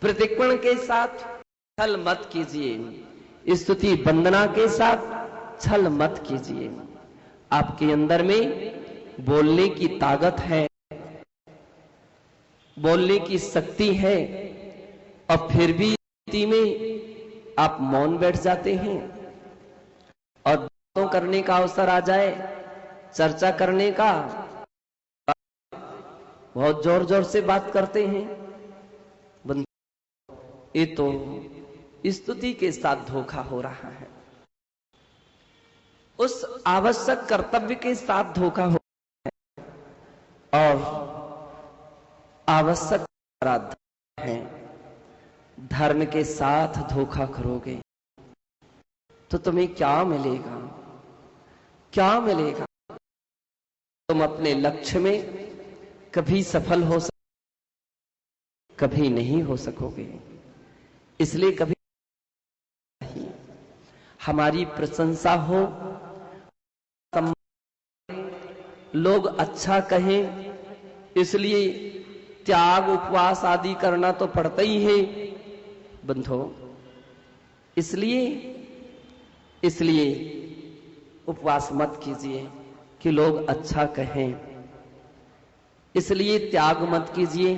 प्रतिक्वण के साथ छल मत कीजिए, स्तुति वंदना के साथ छल मत कीजिए। आपके अंदर में बोलने की ताकत है, बोलने की शक्ति है, और फिर भी स्थिति में आप मौन बैठ जाते हैं और बातों करने का अवसर आ जाए, चर्चा करने का, बहुत जोर जोर से बात करते हैं। ये तो स्तुति के साथ धोखा हो रहा है, उस आवश्यक कर्तव्य के साथ धोखा हो रहा है, और आवश्यक अपराध है। धर्म के साथ धोखा करोगे तो तुम्हें क्या मिलेगा? क्या मिलेगा? तुम अपने लक्ष्य में कभी सफल हो कभी नहीं हो सकोगे। इसलिए कभी हमारी प्रशंसा हो, लोग अच्छा कहें, इसलिए त्याग उपवास आदि करना तो पड़ता ही है बंधो। इसलिए उपवास मत कीजिए कि लोग अच्छा कहें, इसलिए त्याग मत कीजिए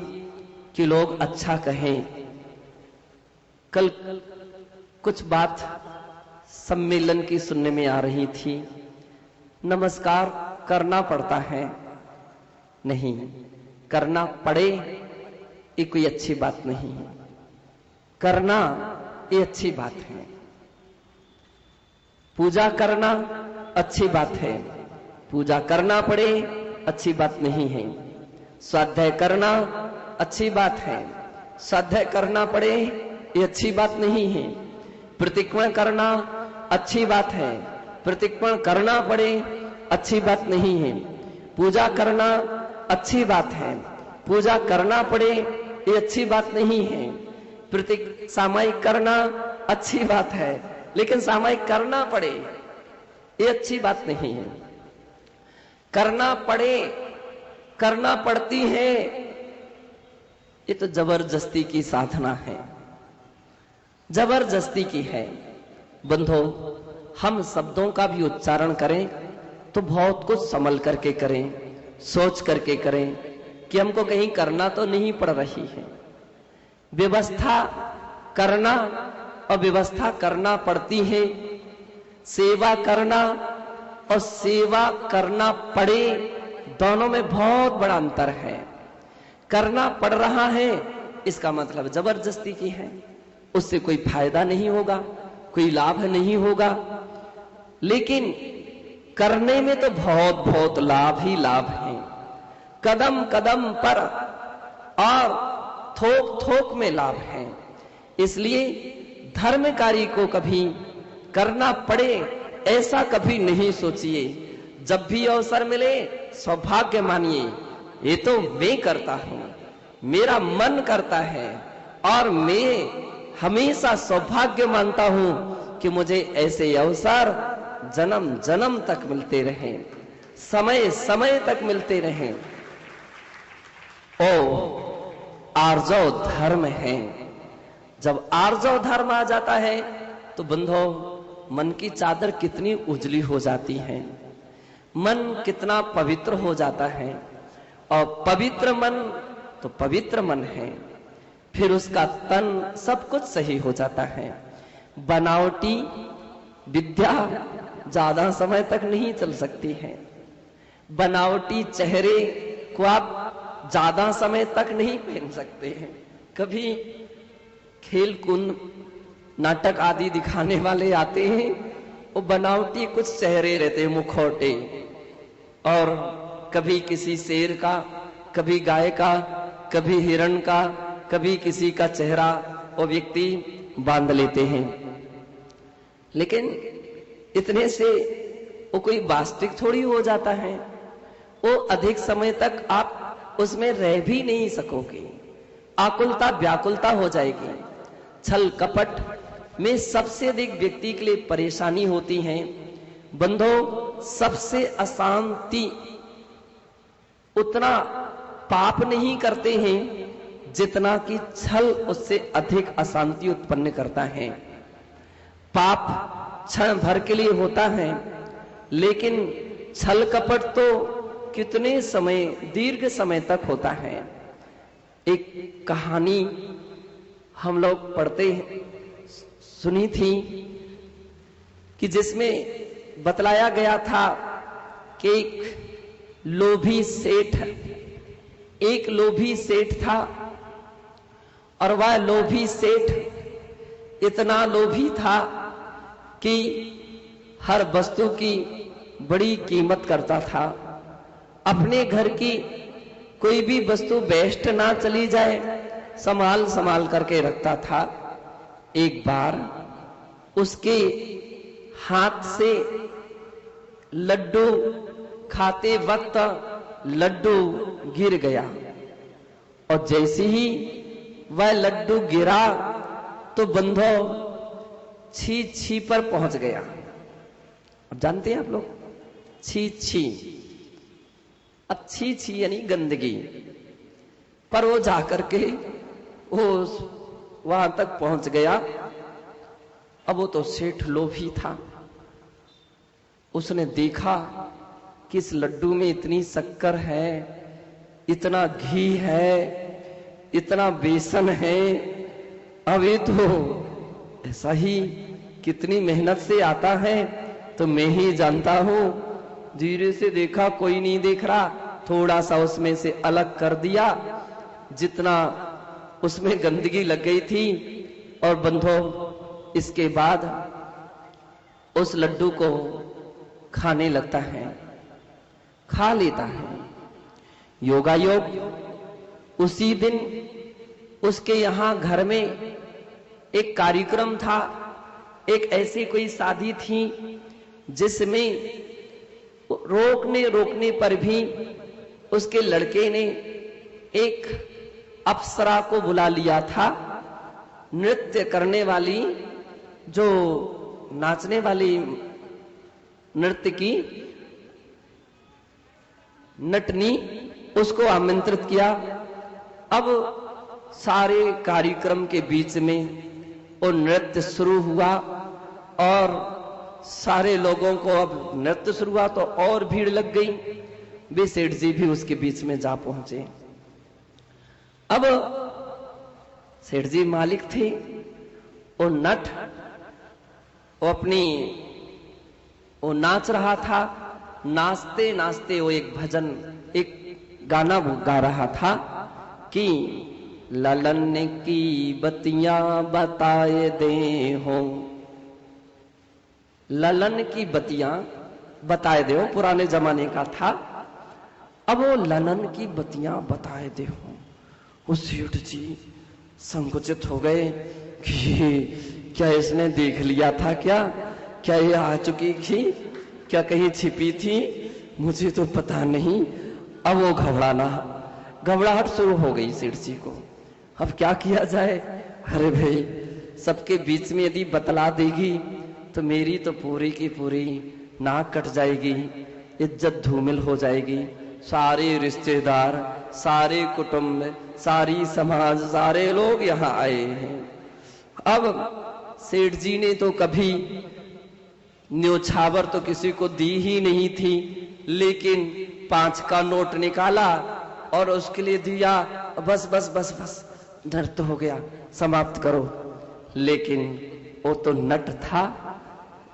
कि लोग अच्छा कहें। कल कुछ बात सम्मेलन की सुनने में आ रही थी, नमस्कार करना पड़ता है। नहीं, करना पड़े ये कोई अच्छी बात नहीं है, करना ये अच्छी बात है। पूजा करना अच्छी बात है, पूजा करना पड़े अच्छी बात नहीं है। स्वाध्याय करना अच्छी बात है, स्वाध्याय करना पड़े ये अच्छी बात नहीं है। प्रतिक्रमण करना अच्छी बात है, प्रतिक्रमण करना पड़े अच्छी बात नहीं है। पूजा करना अच्छी बात है, पूजा करना पड़े ये अच्छी बात नहीं है। सामायिक करना अच्छी बात है, लेकिन सामायिक करना पड़े ये अच्छी बात नहीं है। करना पड़े, करना पड़ती है, ये तो जबरदस्ती की साधना है, जबरदस्ती की है। बंधो, हम शब्दों का भी उच्चारण करें तो बहुत कुछ संभल करके करें, सोच करके करें कि हमको कहीं करना तो नहीं पड़ रही है। व्यवस्था करना और व्यवस्था करना पड़ती है। सेवा करना और सेवा करना पड़े, दोनों में बहुत बड़ा अंतर है। करना पड़ रहा है इसका मतलब जबरदस्ती की है, उससे कोई फायदा नहीं होगा, कोई लाभ नहीं होगा। लेकिन करने में तो बहुत बहुत लाभ ही लाभ है, कदम कदम पर और थोक थोक में लाभ है। इसलिए धर्म कार्य को कभी करना पड़े ऐसा कभी नहीं सोचिए। जब भी अवसर मिले सौभाग्य मानिए, ये तो मैं करता हूं, मेरा मन करता है, और मैं हमेशा सौभाग्य मानता हूं कि मुझे ऐसे अवसर जन्म जन्म तक मिलते रहें, समय समय तक मिलते रहें। ओ आर्जव धर्म है। जब आर्जव धर्म आ जाता है तो बंधो मन की चादर कितनी उजली हो जाती है, मन कितना पवित्र हो जाता है। और पवित्र मन तो पवित्र मन है, फिर उसका तन सब कुछ सही हो जाता है। बनावटी विद्या ज्यादा समय तक नहीं चल सकती है, बनावटी चेहरे को आप ज्यादा समय तक नहीं पहन सकते हैं। कभी खेल कूद नाटक आदि दिखाने वाले आते हैं, वो बनावटी कुछ चेहरे रहते हैं, मुखौटे, और कभी किसी शेर का, कभी गाय का, कभी हिरण का, कभी किसी का चेहरा वो व्यक्ति बांध लेते हैं। लेकिन इतने से वो कोई वास्तविक थोड़ी हो जाता है, वो अधिक समय तक आप उसमें रह भी नहीं सकोगे, आकुलता व्याकुलता हो जाएगी। छल कपट में सबसे अधिक व्यक्ति के लिए परेशानी होती है। बंधो, सबसे अशांति उतना पाप नहीं करते हैं जितना कि छल उससे अधिक अशांति उत्पन्न करता है। पाप क्षण भर के लिए होता है, लेकिन छल कपट तो कितने समय, दीर्घ समय तक होता है। एक कहानी हम लोग पढ़ते सुनी थी कि जिसमें बतलाया गया था कि एक लोभी सेठ था, और वह लोभी सेठ इतना लोभी था कि हर वस्तु की बड़ी कीमत करता था। अपने घर की कोई भी वस्तु वेस्ट ना चली जाए, संभाल संभाल करके रखता था। एक बार उसके हाथ से लड्डू खाते वक्त लड्डू गिर गया, और जैसे ही वह लड्डू गिरा तो बंधो छी छी पर पहुंच गया। अब जानते हैं आप लोग, छी छी, अब छी छी यानी गंदगी, पर वो जाकर के वो वहां तक पहुंच गया। अब वो तो सेठ लोभी था, उसने देखा कि इस लड्डू में इतनी शक्कर है, इतना घी है, इतना बेसन है, अब ये तो ऐसा ही कितनी मेहनत से आता है, तो मैं ही जानता हूं। धीरे से देखा कोई नहीं देख रहा, थोड़ा सा उसमें से अलग कर दिया, जितना उसमें गंदगी लग गई थी। और बंधो इसके बाद उस लड्डू को खाने लगता है, खा लेता है। योगायोग उसी दिन उसके यहां घर में एक कार्यक्रम था, एक ऐसी कोई शादी थी जिसमें रोकने पर भी उसके लड़के ने एक अप्सरा को बुला लिया था। नृत्य करने वाली, जो नाचने वाली नृत्य की नटनी, उसको आमंत्रित किया। अब सारे कार्यक्रम के बीच में वो नृत्य शुरू हुआ, और सारे लोगों को अब नृत्य शुरू हुआ तो और भीड़ लग गई। वे सेठ जी भी उसके बीच में जा पहुंचे। अब सेठ जी मालिक थे, वो नट वो नाच रहा था। नाचते नाचते वो एक भजन, एक गाना गा रहा था कि ललन की बत्तियां बताए दे हो, ललन की बत्तियां बताए दे हो, पुराने जमाने का था। अब वो ललन की बत्तियां बताए दे हो, उस सेठ जी संकुचित हो गए कि क्या इसने देख लिया था, क्या ये आ चुकी थी, क्या कहीं छिपी थी, मुझे तो पता नहीं। अब वो घबराहट शुरू हो गई सेठ जी को। अब क्या किया जाए? अरे भाई, सबके बीच में यदि बतला देगी तो मेरी तो पूरी की पूरी नाक कट जाएगी, इज्जत धूमिल हो जाएगी। सारे रिश्तेदार, सारे कुटुंब, सारी समाज, सारे लोग यहाँ आए हैं। अब सेठ जी ने तो कभी न्योछावर तो किसी को दी ही नहीं थी, लेकिन 5 का नोट निकाला और उसके लिए दिया। बस बस बस बस, नृत्य हो गया, समाप्त करो। लेकिन वो तो नट था,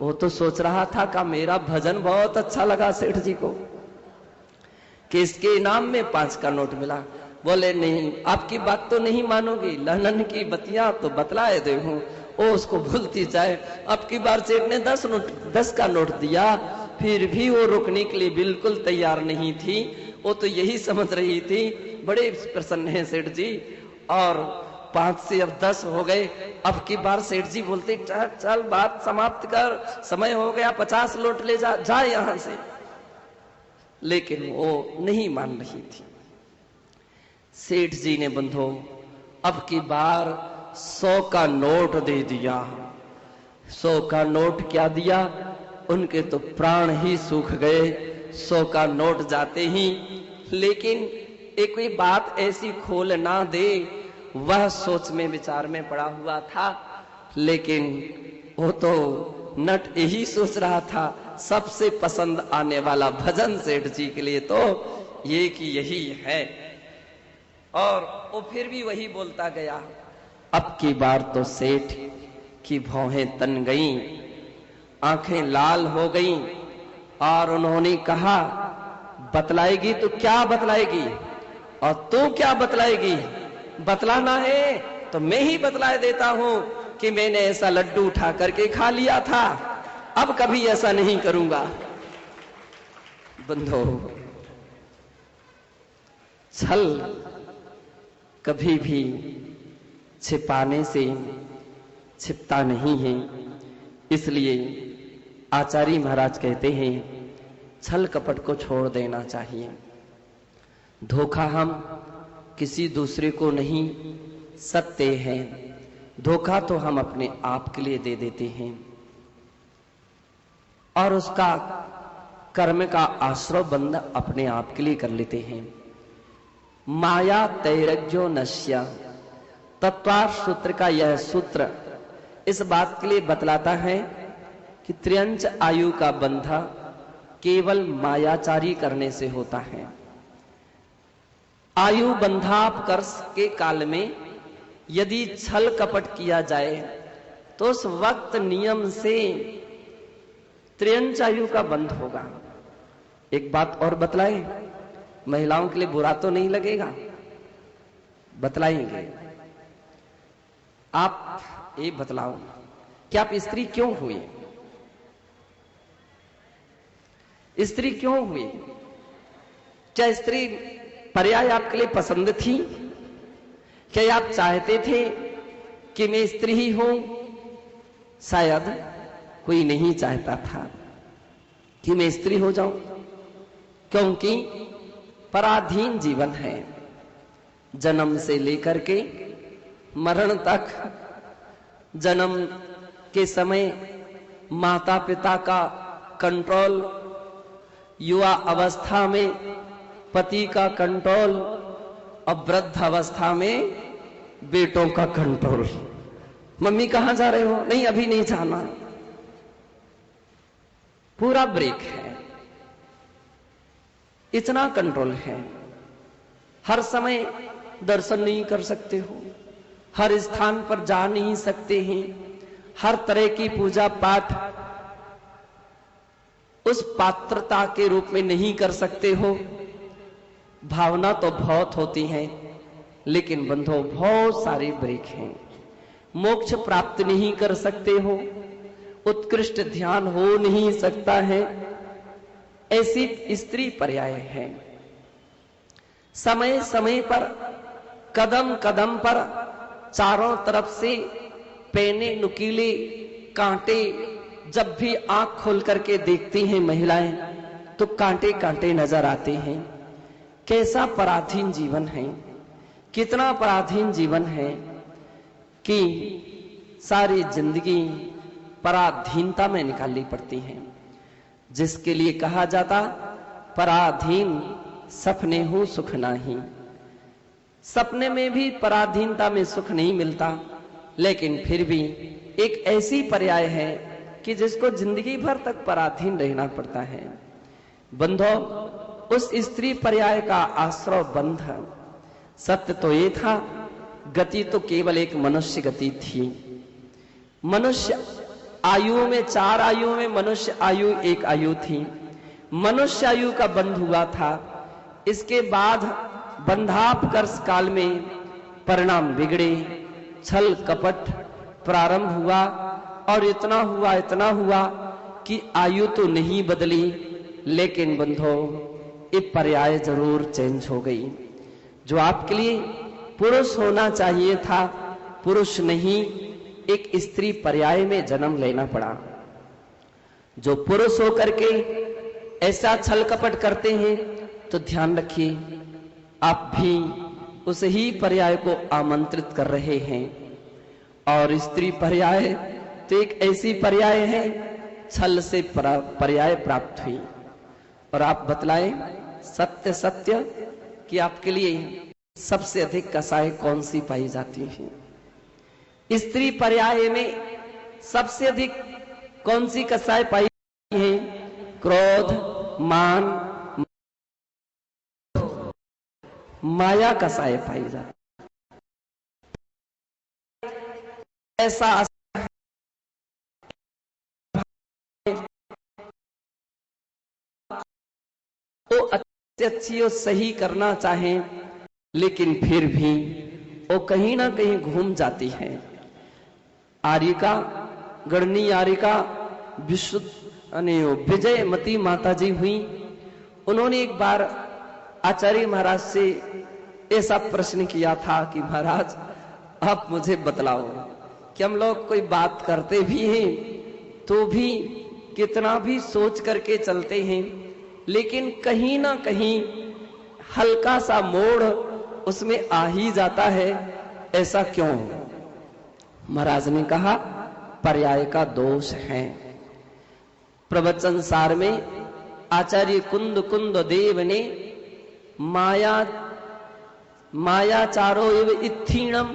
वो तो सोच रहा था कि मेरा भजन बहुत अच्छा लगा सेठ जी को, कि इसके इनाम में 5 का नोट मिला। बोले नहीं, आपकी बात तो नहीं मानोगी, ललन की बत्तियां तो बतलाए दे हूं। वो उसको भूलती जाए। अब की बार सेठ ने 10 का नोट दिया, फिर भी वो रुकने के लिए बिल्कुल तैयार नहीं थी। वो तो यही समझ रही थी, बड़े प्रसन्न हैं सेठ जी, और 5 से अब 10 हो गए। अब की बार सेठ जी बोलते, चल बात समाप्त कर, समय हो गया, 50 नोट ले जा यहां से। लेकिन वो नहीं मान रही थी। सेठ जी ने बंधो अब की बार 100 का नोट दे दिया। 100 का नोट क्या दिया, उनके तो प्राण ही सूख गए 100 का नोट जाते ही। लेकिन एक कोई बात ऐसी खोल ना दे, वह सोच में विचार में पड़ा हुआ था। लेकिन वो तो नट यही सोच रहा था, सबसे पसंद आने वाला भजन सेठ जी के लिए तो ये कि यही है। और वो फिर भी वही बोलता गया। अब की बार तो सेठ की भौहें तन गईं, आंखें लाल हो गईं और उन्होंने कहा, बतलाएगी तो क्या बतलाएगी, और तू क्या बतलाएगी? बतलाना है तो मैं ही बतलाए देता हूं कि मैंने ऐसा लड्डू उठा करके खा लिया था, अब कभी ऐसा नहीं करूंगा। बंधो, छल कभी भी छिपाने से छिपता नहीं है। इसलिए आचार्य महाराज कहते हैं, छल कपट को छोड़ देना चाहिए। धोखा हम किसी दूसरे को नहीं सकते हैं, धोखा तो हम अपने आप के लिए दे देते हैं और उसका कर्म का आश्रय बंद अपने आप के लिए कर लेते हैं। माया तैरज्यो नश्य, तत्वार्थ सूत्र का यह सूत्र इस बात के लिए बतलाता है कि त्र्यंच आयु का बंधा केवल मायाचारी करने से होता है। आयु बंधापकर्ष के काल में यदि छल कपट किया जाए तो उस वक्त नियम से त्र्यंच आयु का बंध होगा। एक बात और बतलाएं, महिलाओं के लिए बुरा तो नहीं लगेगा, बतलाएंगे। आप ये बतलाओ कि आप स्त्री क्यों हुई? स्त्री क्यों हुई? क्या स्त्री पर्याय आपके लिए पसंद थी? क्या आप चाहते थे कि मैं स्त्री ही हूं? शायद कोई नहीं चाहता था कि मैं स्त्री हो जाऊं, क्योंकि पराधीन जीवन है। जन्म से लेकर के मरण तक, जन्म के समय माता पिता का कंट्रोल, युवा अवस्था में पति का कंट्रोल और वृद्ध अवस्था में बेटों का कंट्रोल। मम्मी कहां जा रहे हो? नहीं, अभी नहीं जाना। पूरा ब्रेक है, इतना कंट्रोल है। हर समय दर्शन नहीं कर सकते हो, हर स्थान पर जा नहीं सकते हैं, हर तरह की पूजा पाठ उस पात्रता के रूप में नहीं कर सकते हो। भावना तो बहुत होती है, लेकिन बंधो बहुत सारे ब्रेक हैं। मोक्ष प्राप्त नहीं कर सकते हो, उत्कृष्ट ध्यान हो नहीं सकता है, ऐसी स्त्री पर्याय है। समय समय पर, कदम कदम पर चारों तरफ से पैने नुकीले कांटे, जब भी आंख खोल करके देखती हैं महिलाएं तो कांटे कांटे नजर आते हैं। कैसा पराधीन जीवन है, कितना पराधीन जीवन है कि सारी जिंदगी पराधीनता में निकालनी पड़ती है। जिसके लिए कहा जाता, पराधीन सपने हो सुख नाही। सपने में भी पराधीनता में सुख नहीं मिलता, लेकिन फिर भी एक ऐसी पर्याय है कि जिसको जिंदगी भर तक पराधीन रहना पड़ता है। बंधो, उस स्त्री पर्याय का आश्रय बंध। सत्य तो ये था, गति तो केवल एक मनुष्य गति थी। मनुष्य आयु में, 4 आयु में मनुष्य आयु एक आयु थी। मनुष्य आयु का बंध हुआ था। इसके बाद बंधापकर्ष काल में परिणाम बिगड़े, छल कपट प्रारंभ हुआ और इतना हुआ कि आयु तो नहीं बदली, लेकिन बंधो ये पर्याय जरूर चेंज हो गई। जो आपके लिए पुरुष होना चाहिए था, पुरुष नहीं, एक स्त्री पर्याय में जन्म लेना पड़ा। जो पुरुष होकर के ऐसा छल कपट करते हैं तो ध्यान रखिए, आप भी उस ही पर्याय को आमंत्रित कर रहे हैं। और स्त्री पर्याय तो एक ऐसी पर्याय है, छल से पर्याय प्राप्त हुई। और आप बतलाएं, सत्य सत्य कि आपके लिए सबसे अधिक कसाई कौन सी पाई जाती है? स्त्री पर्याय में सबसे अधिक कौन सी कसाई पाई जाती है? क्रोध, मान, माया कसाई पाई जाती है। ऐसा तो अच्छी और सही करना चाहें, लेकिन फिर भी वो कहीं ना कहीं घूम जाती है। आर्यिका, गणनी आर्यिका विजयमती माता जी हुई। उन्होंने एक बार आचार्य महाराज से ऐसा प्रश्न किया था कि महाराज आप मुझे बतलाओ कि हम लोग कोई बात करते भी हैं तो भी कितना भी सोच करके चलते हैं, लेकिन कहीं ना कहीं हल्का सा मोड़ उसमें आ ही जाता है, ऐसा क्यों? महाराज ने कहा पर्याय का दोष है। प्रवचन सार में आचार्य कुंद देव ने मायाचारो एव इत्थीणम,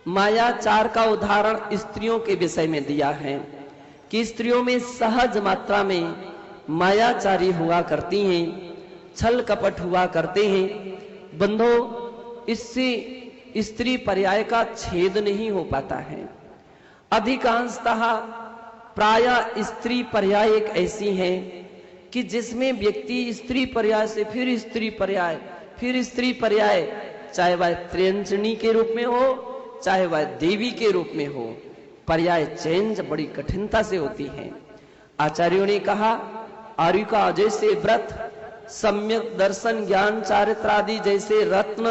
मायाचार का उदाहरण स्त्रियों के विषय में दिया है कि स्त्रियों में सहज मात्रा में मायाचारी हुआ करती हैं, छल कपट हुआ करते हैं। बंधो, इससे स्त्री पर्याय का छेद नहीं हो पाता है। अधिकांशतः प्रायः स्त्री पर्याय एक ऐसी है कि जिसमें व्यक्ति स्त्री पर्याय से फिर स्त्री पर्याय, फिर स्त्री पर्याय, चाहे वह त्र्यंजनी के रूप में हो, चाहे वह देवी के रूप में हो, पर्याय चेंज बड़ी कठिनता से होती है। आचार्यों ने कहा आर्यिका जैसे व्रत, सम्यक दर्शन, ज्ञान, चारित्र आदि जैसे रत्न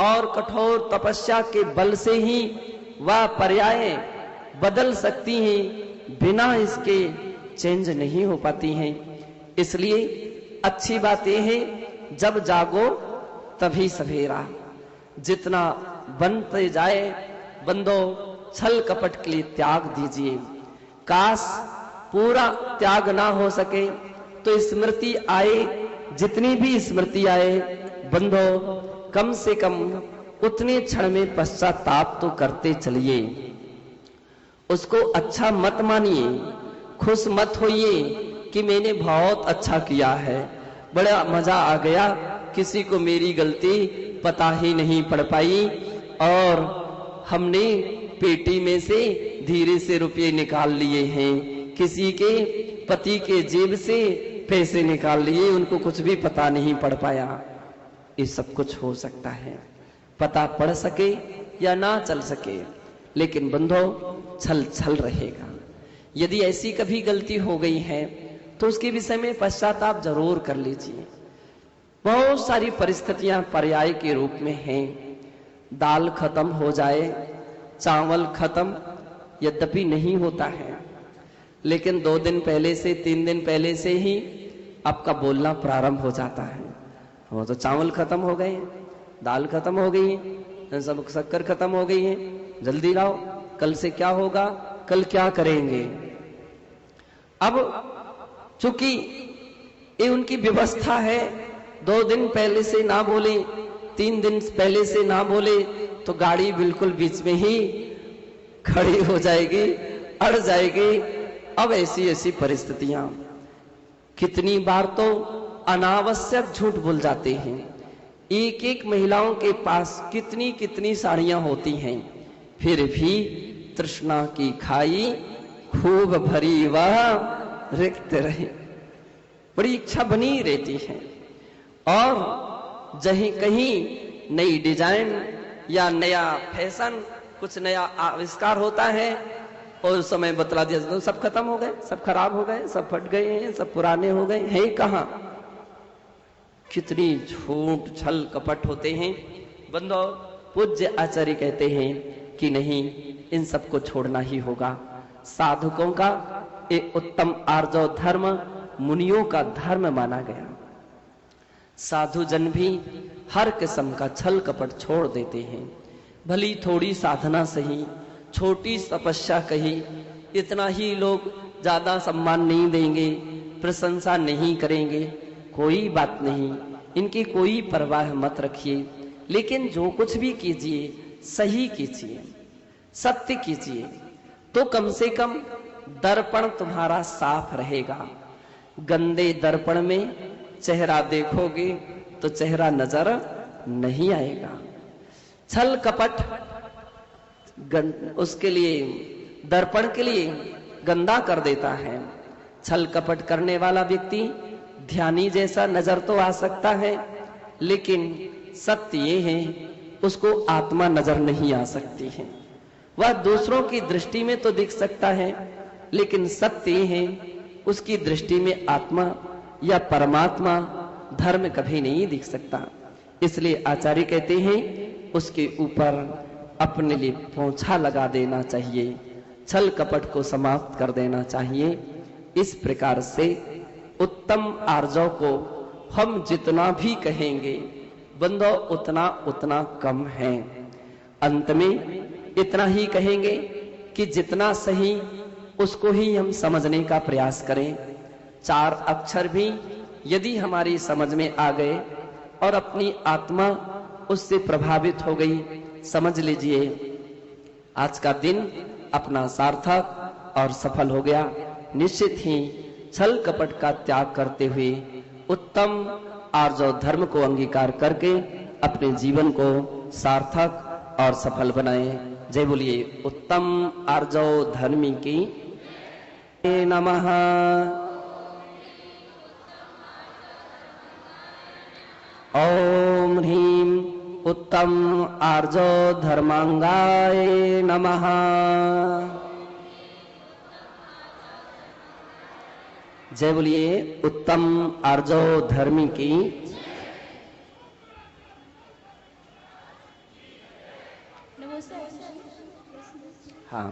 और कठोर तपस्या के बल से ही वह पर्याय बदल सकती हैं, बिना इसके चेंज नहीं हो पाती हैं। इसलिए अच्छी बात यह है जब जागो तभी सवेरा। जितना बनते जाए बंदो, छल कपट के लिए त्याग दीजिए। काश पूरा त्याग ना हो सके तो स्मृति आए, जितनी भी स्मृति आए बंदो, कम से कम उतने क्षण में पश्चाताप तो करते चलिए। उसको अच्छा मत मानिए, खुश मत होइए कि मैंने बहुत अच्छा किया है, बड़ा मजा आ गया, किसी को मेरी गलती पता ही नहीं पड़ पाई और हमने पेटी में से धीरे से रुपये निकाल लिए हैं, किसी के पति के जेब से पैसे निकाल लिए, उनको कुछ भी पता नहीं पड़ पाया। ये सब कुछ हो सकता है, पता पड़ सके या ना चल सके, लेकिन बंधो छल छल रहेगा। यदि ऐसी कभी गलती हो गई है तो उसके विषय में पश्चाताप जरूर कर लीजिए। बहुत सारी परिस्थितियां पर्याय के रूप में हैं। दाल खत्म हो जाए, चावल खत्म, यद्यपि नहीं होता है, लेकिन 2 दिन पहले से 3 दिन पहले से ही आपका बोलना प्रारंभ हो जाता है। वो तो चावल खत्म हो गए, दाल खत्म हो गई है, सब शक्कर खत्म हो गई है, जल्दी लाओ, कल से क्या होगा, कल क्या करेंगे। अब चूंकि ये उनकी व्यवस्था है, 2 दिन पहले से ना बोले, 3 दिन पहले से ना बोले तो गाड़ी बिल्कुल बीच में ही खड़ी हो जाएगी, अड़ जाएगी। अब ऐसी ऐसी परिस्थितियां, कितनी बार तो अनावश्यक झूठ बोल जाते हैं। एक एक महिलाओं के पास कितनी कितनी साड़ियां होती हैं, फिर भी तृष्णा की खाई खूब भरी वह रिक्त रहे, बड़ी इच्छा बनी रहती है। और जहीं कहीं नई डिजाइन या नया फैशन, कुछ नया आविष्कार होता है और उस समय बतला दिया जाता है सब खत्म हो गए, सब खराब हो गए, सब फट गए हैं, सब पुराने हो गए हैं। कहां कितनी झूठ छल कपट होते हैं बंदो। पूज्य आचार्य कहते हैं कि नहीं, इन सब को छोड़ना ही होगा। साधुकों का एक उत्तम आर्जव धर्म मुनियों का धर्म माना गया। साधु जन भी हर किस्म का छल कपट छोड़ देते हैं। भली थोड़ी साधना सही, छोटी तपस्या कही, इतना ही लोग ज्यादा सम्मान नहीं देंगे, प्रशंसा नहीं करेंगे, कोई बात नहीं। इनकी कोई परवाह मत रखिए, लेकिन जो कुछ भी कीजिए सही कीजिए, सत्य कीजिए, तो कम से कम दर्पण तुम्हारा साफ रहेगा। गंदे दर्पण में चेहरा देखोगे तो चेहरा नजर नहीं आएगा। छल कपट उसके लिए, दर्पण के लिए गंदा कर देता है। छल कपट करने वाला व्यक्ति ध्यानी जैसा नजर तो आ सकता है, लेकिन सत्य ये है उसको आत्मा नजर नहीं आ सकती है। वह दूसरों की दृष्टि में तो दिख सकता है, लेकिन सत्य ये है उसकी दृष्टि में आत्मा या परमात्मा धर्म कभी नहीं दिख सकता। इसलिए आचार्य कहते हैं उसके ऊपर अपने लिए पोंछा लगा देना चाहिए, छल कपट को समाप्त कर देना चाहिए। इस प्रकार से उत्तम आर्जव को हम जितना भी कहेंगे बंधो उतना उतना कम है। अंत में इतना ही कहेंगे कि जितना सही उसको ही हम समझने का प्रयास करें। 4 अक्षर भी यदि हमारी समझ में आ गए और अपनी आत्मा उससे प्रभावित हो गई, समझ लीजिए आज का दिन अपना सार्थक और सफल हो गया। निश्चित ही छल कपट का त्याग करते हुए उत्तम आर्जव धर्म को अंगीकार करके अपने जीवन को सार्थक और सफल बनाए। जय बोलिए उत्तम आर्जव धर्मी की नमः। ओम ह्रीं उत्तम आर्जव धर्मांगाय नमः। जय बोलिए उत्तम आर्जव धर्मी की। हाँ।